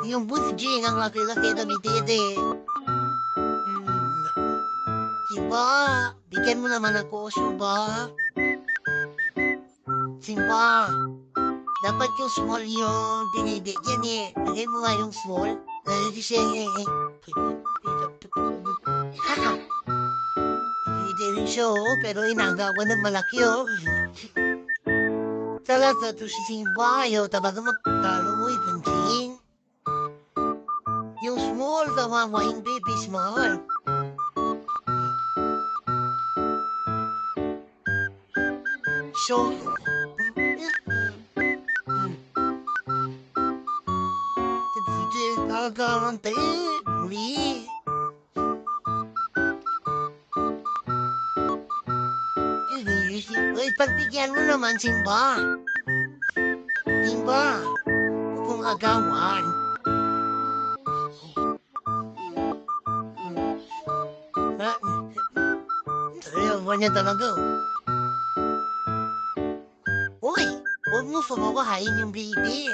Yung budjing ang laki-laki na ni Dede. Simba, bigyan mo naman ako, Simba. Simba, dapat yung small yung binibigyan eh. Lagay mo nga yung small. Kasi hindi rin siya pero inagawa ng malaki Talaga to si Simba, ayaw talaga magtalo mo ibang. Yung small, kawawa yung baby small. So, gagawante, muli. Uy, pagbigyan mo naman, Simba. Simba, huwag kong agawan. Ayaw niya talaga. Uy, huwag mo sumawahain yung baby.